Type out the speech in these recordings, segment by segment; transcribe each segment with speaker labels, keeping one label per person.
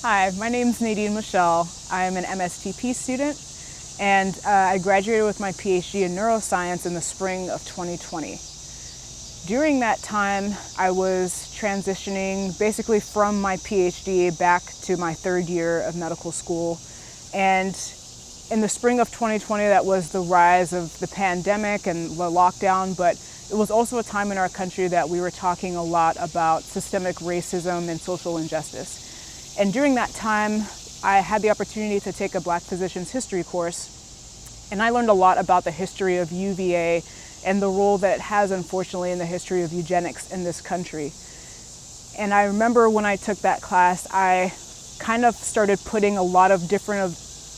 Speaker 1: Hi, my name's Nadine Michel. I'm an MSTP student and I graduated with my PhD in neuroscience in the spring of 2020. During that time, I was transitioning basically from my PhD back to my third year of medical school. And in the spring of 2020, that was the rise of the pandemic and the lockdown, but it was also a time in our country that we were talking a lot about systemic racism and social injustice. And during that time, I had the opportunity to take a Black Physicians History course, and I learned a lot about the history of UVA and the role that it has, unfortunately, in the history of eugenics in this country. And I remember when I took that class, I kind of started putting a lot of different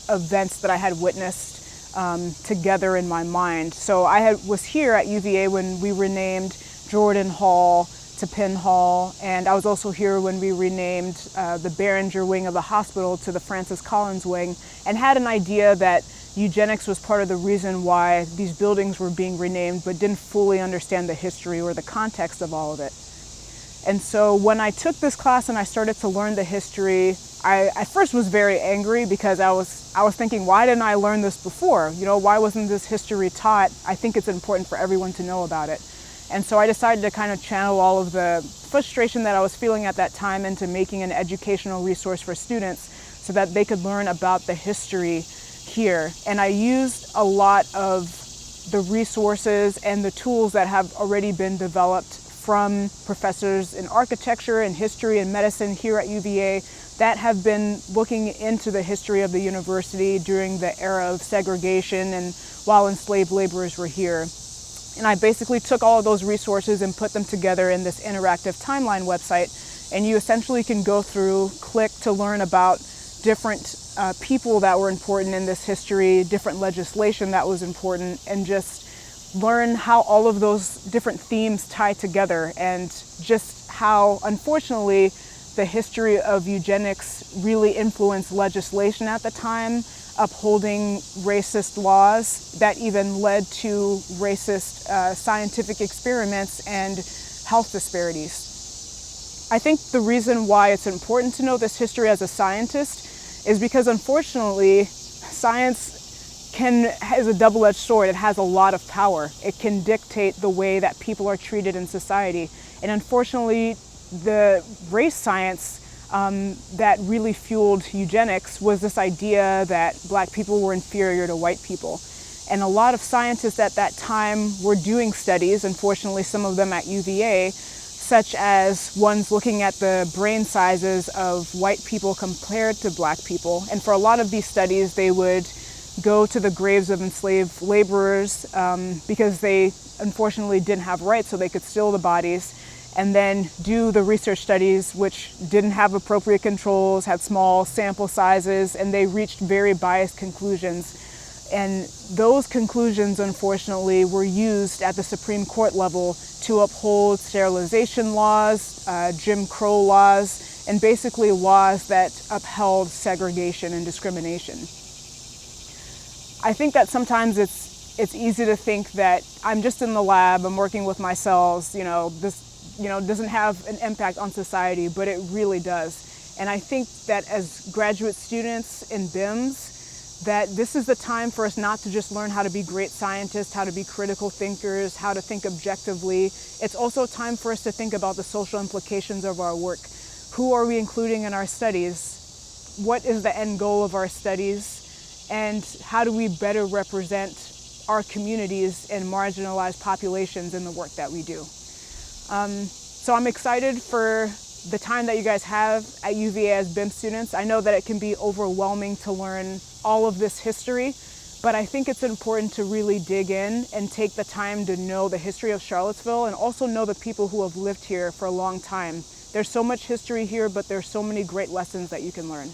Speaker 1: events that I had witnessed together in my mind. So was here at UVA when we renamed Jordan Hall to Penn Hall, and I was also here when we renamed the Behringer wing of the hospital to the Francis Collins wing, and had an idea that eugenics was part of the reason why these buildings were being renamed, but didn't fully understand the history or the context of all of it. And so when I took this class and I started to learn the history, I at first was very angry because I was thinking, why didn't I learn this before? You know, why wasn't this history taught? I think it's important for everyone to know about it. And so I decided to kind of channel all of the frustration that I was feeling at that time into making an educational resource for students so that they could learn about the history here. And I used a lot of the resources and the tools that have already been developed from professors in architecture and history and medicine here at UVA that have been looking into the history of the university during the era of segregation and while enslaved laborers were here. And I basically took all of those resources and put them together in this interactive timeline website. And you essentially can go through, click to learn about different people that were important in this history, different legislation that was important, and just learn how all of those different themes tie together and just how, unfortunately, the history of eugenics really influenced legislation at the time, upholding racist laws that even led to racist scientific experiments and health disparities. I think the reason why it's important to know this history as a scientist is because, unfortunately, science is a double-edged sword. It has a lot of power. It can dictate the way that people are treated in society. And unfortunately, the race science that really fueled eugenics was this idea that Black people were inferior to white people. And a lot of scientists at that time were doing studies, unfortunately some of them at UVA, such as ones looking at the brain sizes of white people compared to Black people. And for a lot of these studies, they would go to the graves of enslaved laborers because they unfortunately didn't have rights, so they could steal the bodies, and then do the research studies which didn't have appropriate controls, had small sample sizes, and they reached very biased conclusions. And those conclusions, unfortunately, were used at the Supreme Court level to uphold sterilization laws, Jim Crow laws, and basically laws that upheld segregation and discrimination. I think that sometimes it's easy to think that I'm just in the lab, I'm working with my cells, this doesn't have an impact on society, but it really does. And I think that as graduate students in BIMS, that this is the time for us not to just learn how to be great scientists, how to be critical thinkers, how to think objectively. It's also time for us to think about the social implications of our work. Who are we including in our studies? What is the end goal of our studies? And how do we better represent our communities and marginalized populations in the work that we do? So I'm excited for the time that you guys have at UVA as BIM students. I know that it can be overwhelming to learn all of this history, but I think it's important to really dig in and take the time to know the history of Charlottesville and also know the people who have lived here for a long time. There's so much history here, but there's so many great lessons that you can learn.